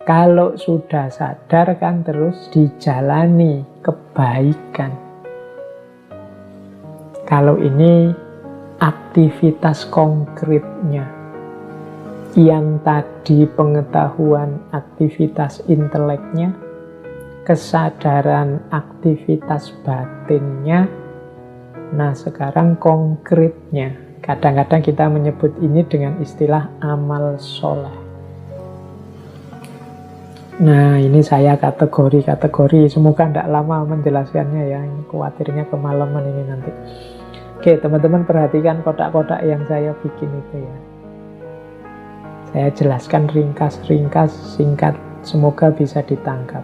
Kalau sudah sadar kan terus dijalani kebaikan. Kalau ini aktivitas konkretnya. Yang tadi pengetahuan aktivitas inteleknya, kesadaran aktivitas batinnya. Nah sekarang konkretnya. Kadang-kadang kita menyebut ini dengan istilah amal soleh. Nah ini saya kategori. Semoga tidak lama menjelaskannya ya. Ini khawatirnya kemalaman ini nanti. Oke teman-teman perhatikan kotak-kotak yang saya bikin itu ya. Saya jelaskan ringkas, singkat. Semoga bisa ditangkap.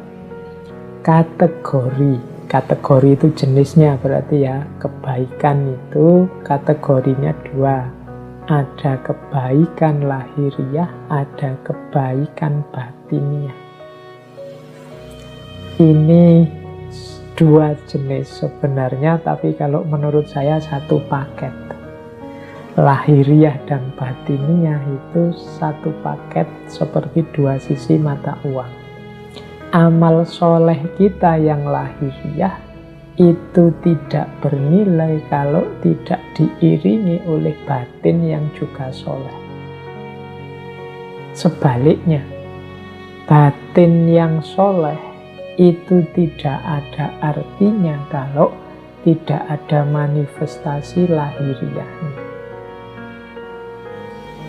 Kategori itu jenisnya berarti ya. Kebaikan itu kategorinya 2. Ada kebaikan lahiriah, ada kebaikan batiniah. Ini 2 jenis sebenarnya, tapi kalau menurut saya satu paket. Lahiriah dan batiniah itu satu paket seperti 2 sisi mata uang. Amal soleh kita yang lahiriah itu tidak bernilai kalau tidak diiringi oleh batin yang juga soleh. Sebaliknya, batin yang soleh itu tidak ada artinya kalau tidak ada manifestasi lahiriahnya.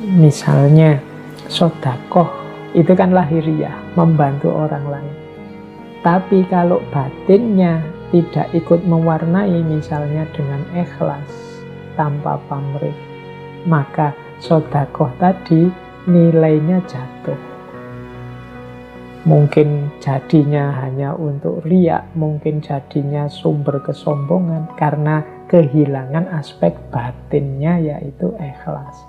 Misalnya sedekah itu kan lahiriah, membantu orang lain. Tapi kalau batinnya tidak ikut mewarnai, misalnya dengan ikhlas tanpa pamrih, maka sedekah tadi nilainya jatuh. Mungkin jadinya hanya untuk riak, mungkin jadinya sumber kesombongan karena kehilangan aspek batinnya yaitu ikhlas.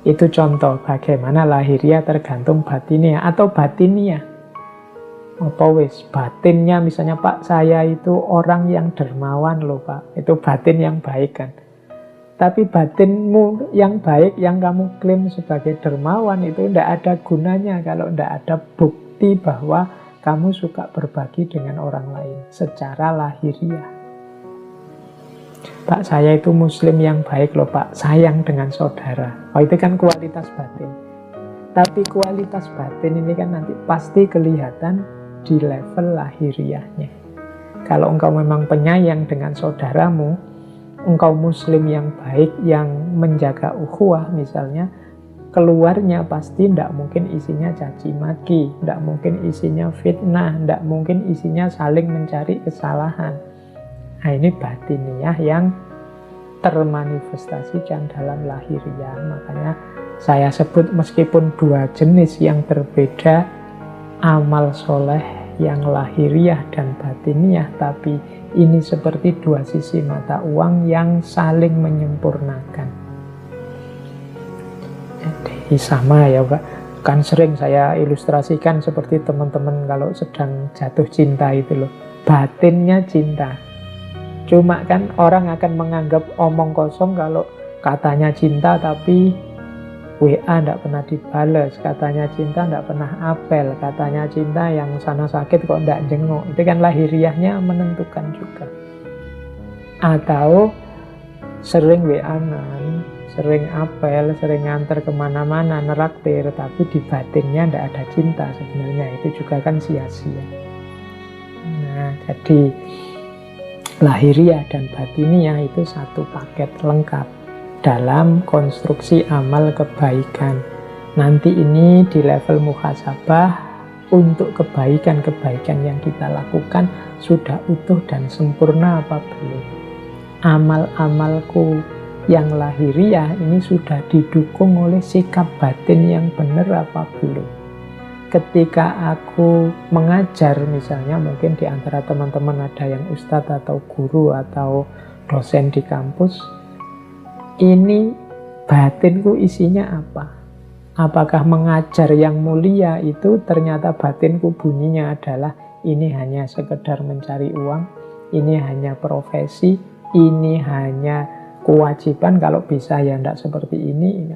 Itu contoh bagaimana lahiriah tergantung batiniah atau batiniah. Apa wis batinnya misalnya Pak saya itu orang yang dermawan loh Pak, itu batin yang baik kan. Tapi batinmu yang baik yang kamu klaim sebagai dermawan itu tidak ada gunanya kalau tidak ada bukti bahwa kamu suka berbagi dengan orang lain secara lahiriah. Pak saya itu muslim yang baik loh Pak, sayang dengan saudara. Oh itu kan kualitas batin. Tapi kualitas batin ini kan nanti pasti kelihatan di level lahiriahnya. Kalau engkau memang penyayang dengan saudaramu, engkau muslim yang baik, yang menjaga ukhuwah misalnya, keluarnya pasti tidak mungkin isinya caci maki, tidak mungkin isinya fitnah, tidak mungkin isinya saling mencari kesalahan. Nah ini batiniah yang termanifestasikan dalam lahiriah. Makanya saya sebut meskipun 2 jenis yang berbeda, amal soleh yang lahiriah dan batiniah, tapi ini seperti 2 sisi mata uang yang saling menyempurnakan. Jadi sama ya Pak. Kan sering saya ilustrasikan seperti teman-teman kalau sedang jatuh cinta itu loh. Batinnya cinta. Cuma kan orang akan menganggap omong kosong kalau katanya cinta tapi WA tidak pernah dibales, katanya cinta tidak pernah apel, katanya cinta yang sana sakit kok tidak jenguk. Itu kan lahiriahnya menentukan juga. Atau sering WA-an, sering apel, sering nganter kemana-mana, neraktir, tapi di batinnya tidak ada cinta sebenarnya. Itu juga kan sia-sia. Nah, jadi lahiriah dan batiniah itu satu paket lengkap dalam konstruksi amal kebaikan. Nanti ini di level muhasabah, untuk kebaikan-kebaikan yang kita lakukan sudah utuh dan sempurna apa belum. Amal-amalku yang lahiriah ini sudah didukung oleh sikap batin yang benar apa belum. Ketika aku mengajar misalnya, mungkin di antara teman-teman ada yang ustadz atau guru atau dosen di kampus, ini batinku isinya apa? Apakah mengajar yang mulia itu ternyata batinku bunyinya adalah ini hanya sekedar mencari uang, ini hanya profesi, ini hanya kewajiban, kalau bisa ya tidak seperti ini.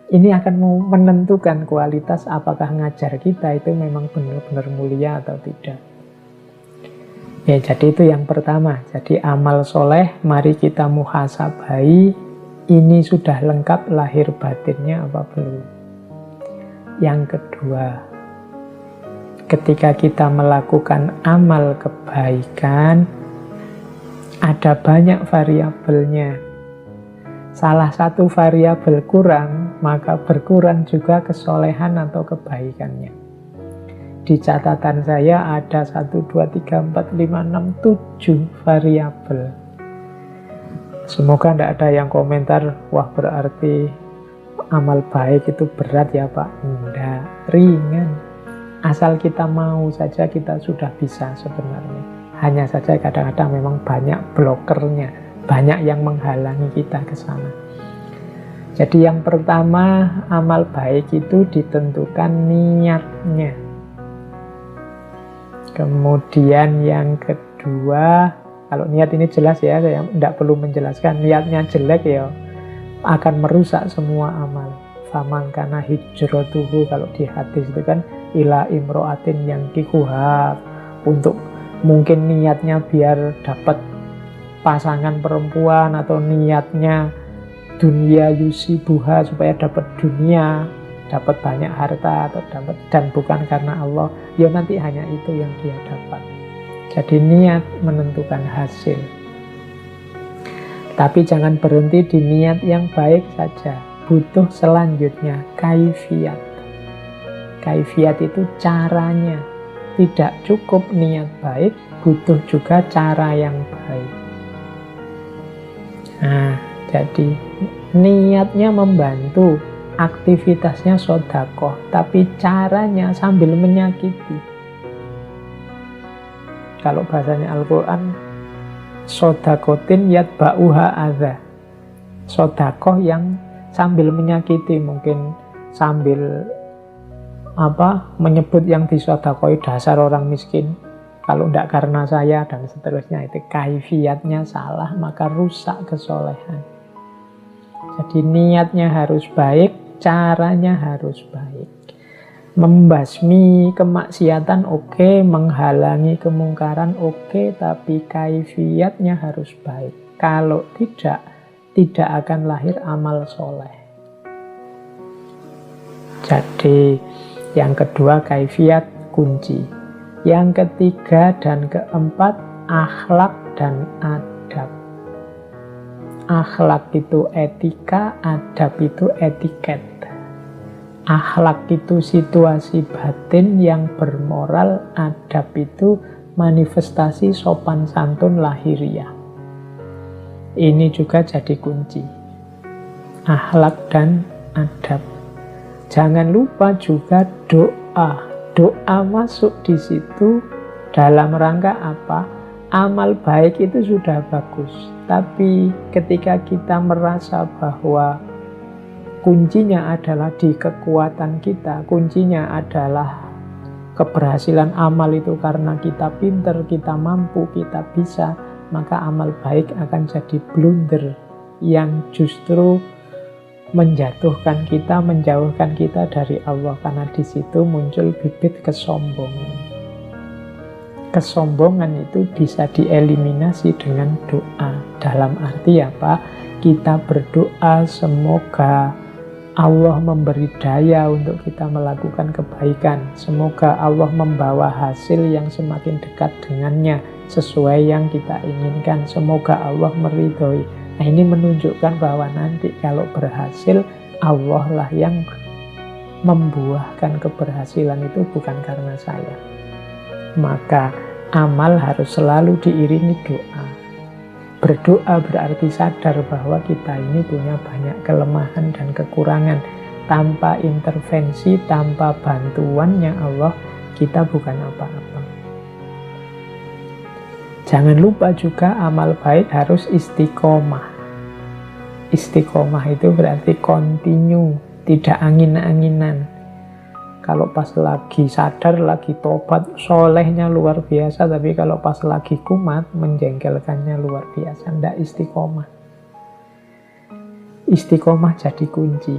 Ini akan menentukan kualitas apakah ngajar kita itu memang benar-benar mulia atau tidak. Ya, jadi itu yang pertama. Jadi amal soleh, mari kita muhasabai, ini sudah lengkap lahir batinnya apa belum. Yang kedua, ketika kita melakukan amal kebaikan, ada banyak variabelnya. Salah satu variabel kurang, maka berkurang juga kesolehan atau kebaikannya. Di catatan saya ada 1, 2, 3, 4, 5, 6, 7 variabel. Semoga tidak ada yang komentar, wah berarti amal baik itu berat ya Pak. Enggak, ringan. Asal kita mau saja kita sudah bisa sebenarnya. Hanya saja kadang-kadang memang banyak blokernya. Banyak yang menghalangi kita ke sana. Jadi yang pertama, amal baik itu ditentukan niatnya. Kemudian yang kedua, kalau niat ini jelas ya, saya tidak perlu menjelaskan. Niatnya jelek ya, akan merusak semua amal. Faman kana hijratuhu, kalau di hadis itu kan, ila imro'atin yang kikuhab. Untuk mungkin niatnya biar dapat pasangan perempuan, atau niatnya dunia yusibuha supaya dapat dunia, dapat banyak harta, atau dapat, dan bukan karena Allah, ya nanti hanya itu yang dia dapat. Jadi niat menentukan hasil. Tapi jangan berhenti di niat yang baik saja, butuh selanjutnya kaifiat. Kaifiat itu caranya. Tidak cukup niat baik, butuh juga cara yang baik. Nah, jadi niatnya membantu, aktivitasnya sedekah, tapi caranya sambil menyakiti. Kalau bahasanya Al-Quran, sodakotin yatba'uha adza. Sedekah yang sambil menyakiti, mungkin sambil menyebut yang disedekoi dasar orang miskin. Kalau tidak karena saya, dan seterusnya, itu kaifiatnya salah, maka rusak kesolehan. Jadi niatnya harus baik, caranya harus baik. Membasmi kemaksiatan oke, menghalangi kemungkaran oke, tapi kaifiatnya harus baik. Kalau tidak akan lahir amal soleh. Jadi yang kedua kaifiat kunci. Yang ketiga dan keempat, akhlak dan adab. Akhlak itu etika, adab itu etiket. Akhlak itu situasi batin yang bermoral, adab itu manifestasi sopan santun lahiriah. Ini juga jadi kunci. Akhlak dan adab. Jangan lupa juga doa. Doa masuk di situ dalam rangka apa? Amal baik itu sudah bagus. Tapi ketika kita merasa bahwa kuncinya adalah di kekuatan kita, kuncinya adalah keberhasilan amal itu karena kita pinter, kita mampu, kita bisa, maka amal baik akan jadi blunder yang justru menjatuhkan kita, menjauhkan kita dari Allah, karena di situ muncul bibit kesombongan. Kesombongan itu bisa dieliminasi dengan doa. Dalam arti apa? Kita berdoa semoga Allah memberi daya untuk kita melakukan kebaikan. Semoga Allah membawa hasil yang semakin dekat dengannya, sesuai yang kita inginkan. Semoga Allah meridhoi. Nah, ini menunjukkan bahwa nanti kalau berhasil, Allah lah yang membuahkan keberhasilan itu, bukan karena saya. Maka amal harus selalu diiringi doa. Berdoa berarti sadar bahwa kita ini punya banyak kelemahan dan kekurangan. Tanpa intervensi, tanpa bantuannya Allah, kita bukan apa-apa. Jangan lupa juga amal baik harus istiqomah. Istiqomah itu berarti continue, tidak angin-anginan. Kalau pas lagi sadar, lagi tobat, solehnya luar biasa. Tapi kalau pas lagi kumat, menjengkelkannya luar biasa. Tidak istiqomah. Istiqomah jadi kunci.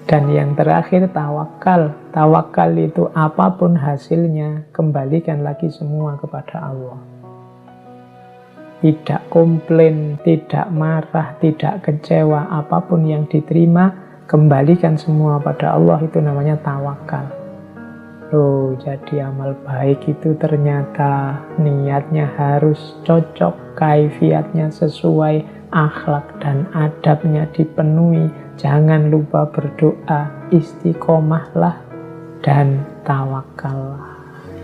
Dan yang terakhir tawakal. Tawakal itu apapun hasilnya, kembalikan lagi semua kepada Allah. Tidak komplain, tidak marah, tidak kecewa. Apapun yang diterima, kembalikan semua pada Allah. Itu namanya tawakal. Loh, jadi amal baik itu ternyata niatnya harus cocok, kaifiatnya sesuai, akhlak dan adabnya dipenuhi. Jangan lupa berdoa, istiqomahlah, dan tawakallah.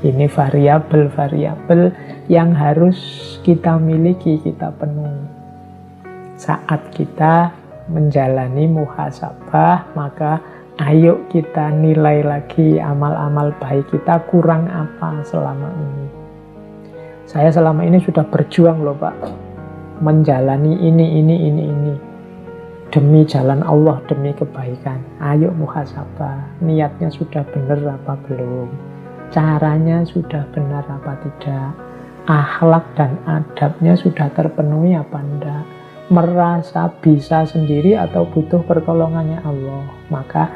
Ini variabel-variabel yang harus kita miliki, kita penuhi. Saat kita menjalani muhasabah, maka ayo kita nilai lagi amal-amal baik kita kurang apa selama ini. Saya selama ini sudah berjuang loh Pak, menjalani ini. Demi jalan Allah, demi kebaikan. Ayo muhasabah, niatnya sudah benar apa belum? Caranya sudah benar apa tidak? Akhlak dan adabnya sudah terpenuhi apa enggak? Merasa bisa sendiri atau butuh pertolongannya Allah? Maka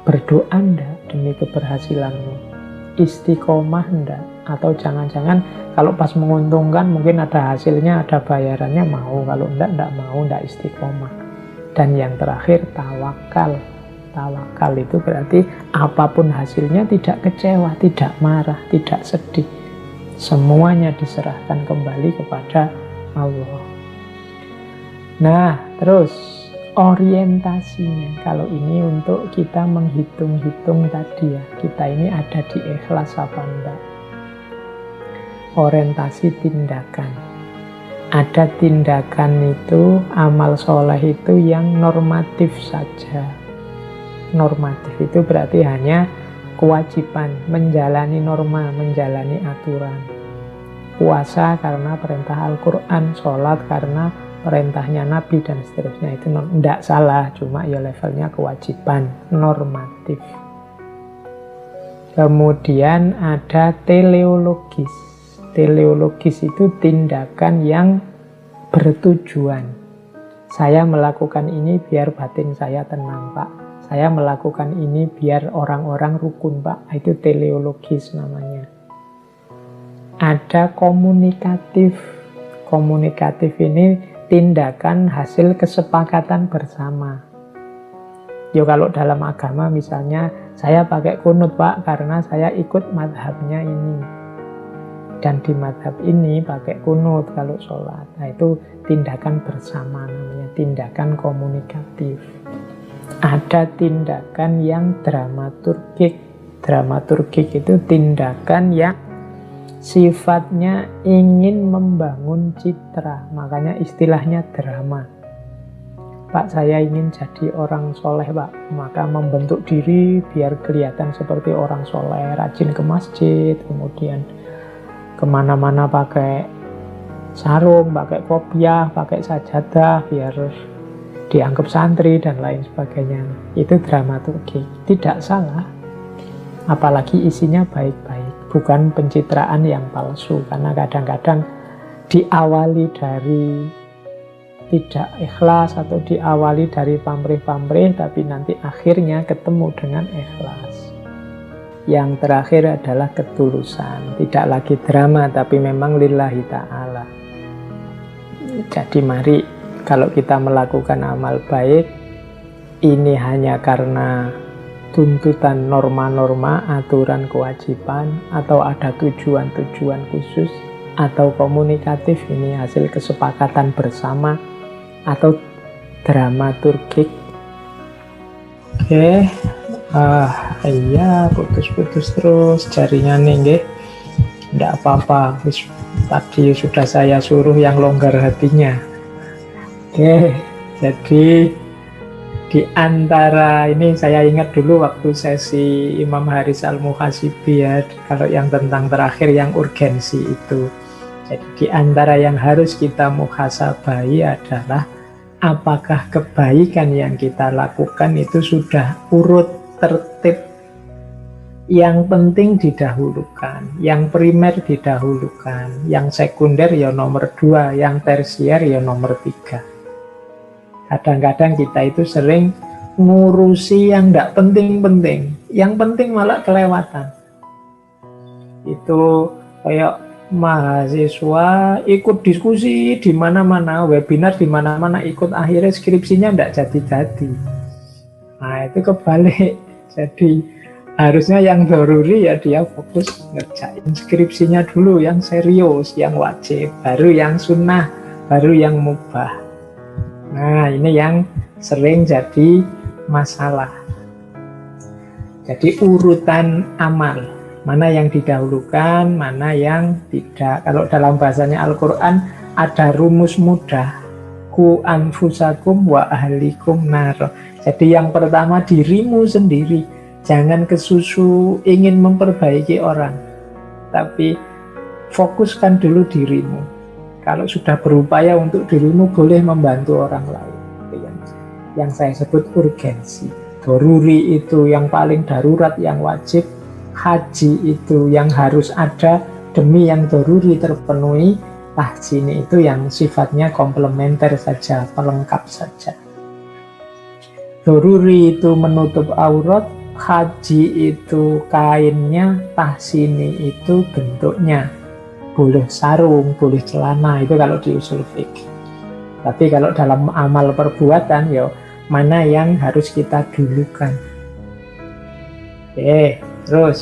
berdoa enggak demi keberhasilanmu? Istiqomah enggak? Atau jangan-jangan kalau pas menguntungkan mungkin ada hasilnya, ada bayarannya, mau. Kalau enggak mau, enggak istiqomah. Dan yang terakhir tawakal. Tawakal itu berarti apapun hasilnya tidak kecewa, tidak marah, tidak sedih. Semuanya diserahkan kembali kepada Allah. Nah, terus orientasinya. Kalau ini untuk kita menghitung-hitung tadi ya, kita ini ada di ikhlas apa enggak. Orientasi tindakan. Ada tindakan itu, amal soleh itu yang normatif saja. Normatif itu berarti hanya kewajiban, menjalani norma, menjalani aturan. Puasa karena perintah Al-Quran, sholat karena perintahnya Nabi, dan seterusnya. Itu tidak salah, cuma ya levelnya kewajiban, normatif. Kemudian ada teleologis. Teleologis itu tindakan yang bertujuan. Saya melakukan ini biar batin saya tenang, Pak. Saya melakukan ini biar orang-orang rukun, Pak. Itu teleologis namanya. Ada komunikatif. Komunikatif ini tindakan hasil kesepakatan bersama. Yo kalau dalam agama misalnya, saya pakai kunut, Pak, karena saya ikut madhabnya ini. Dan di madhab ini pakai kunut kalau sholat. Nah itu tindakan bersama namanya, tindakan komunikatif. Ada tindakan yang dramaturgik. Dramaturgik itu tindakan yang sifatnya ingin membangun citra. Makanya istilahnya drama. Pak, saya ingin jadi orang soleh, Pak. Maka membentuk diri biar kelihatan seperti orang soleh. Rajin ke masjid, kemudian kemana-mana pakai sarung, pakai kopiah, pakai sajadah, biar dianggap santri dan lain sebagainya. Itu dramaturgi. Tidak salah. Apalagi isinya baik-baik. Bukan pencitraan yang palsu. Karena kadang-kadang diawali dari tidak ikhlas atau diawali dari pamrih-pamrih, tapi nanti akhirnya ketemu dengan ikhlas. Yang terakhir adalah ketulusan. Tidak lagi drama, tapi memang lillahi ta'ala. Jadi mari, kalau kita melakukan amal baik, ini hanya karena tuntutan norma-norma, aturan kewajiban, atau ada tujuan-tujuan khusus, atau komunikatif, ini hasil kesepakatan bersama, atau dramaturgik. Oke. Iya, putus-putus terus jaringannya nggih. Nggak apa-apa, tadi sudah saya suruh yang longgar hatinya. Oke, jadi di antara ini saya ingat dulu waktu sesi Imam Haris Al-Muhasibi ya, kalau yang tentang terakhir yang urgensi itu. Jadi di antara yang harus kita muhasabahi adalah apakah kebaikan yang kita lakukan itu sudah urut tertib, yang penting didahulukan, yang primer didahulukan, yang sekunder ya nomor 2, yang tersier ya nomor 3. Kadang-kadang kita itu sering ngurusi yang tidak penting-penting, yang penting malah kelewatan. Itu kayak mahasiswa ikut diskusi di mana-mana, webinar di mana-mana ikut, akhirnya skripsinya tidak jadi-jadi. Nah, itu kebalik. Jadi harusnya yang doruri ya dia fokus ngerjain skripsinya dulu, yang serius, yang wajib, baru yang sunnah, baru yang mubah. Nah, ini yang sering jadi masalah. Jadi urutan amal, mana yang didahulukan, mana yang tidak. Kalau dalam bahasanya Al-Quran ada rumus mudah, ku anfusakum wa ahlikum naro. Jadi yang pertama dirimu sendiri, jangan kesusu ingin memperbaiki orang, tapi fokuskan dulu dirimu. Kalau sudah berupaya untuk dirimu, boleh membantu orang lain. Yang saya sebut urgensi. Doruri itu yang paling darurat, yang wajib. Haji itu yang harus ada demi yang doruri terpenuhi. Tahsini itu yang sifatnya komplementer saja, pelengkap saja. Doruri itu menutup aurat, haji itu kainnya, tahsini itu bentuknya. Boleh sarung, boleh celana, itu kalau di usul fikih. Tapi kalau dalam amal perbuatan, ya mana yang harus kita dulukan. Oke, terus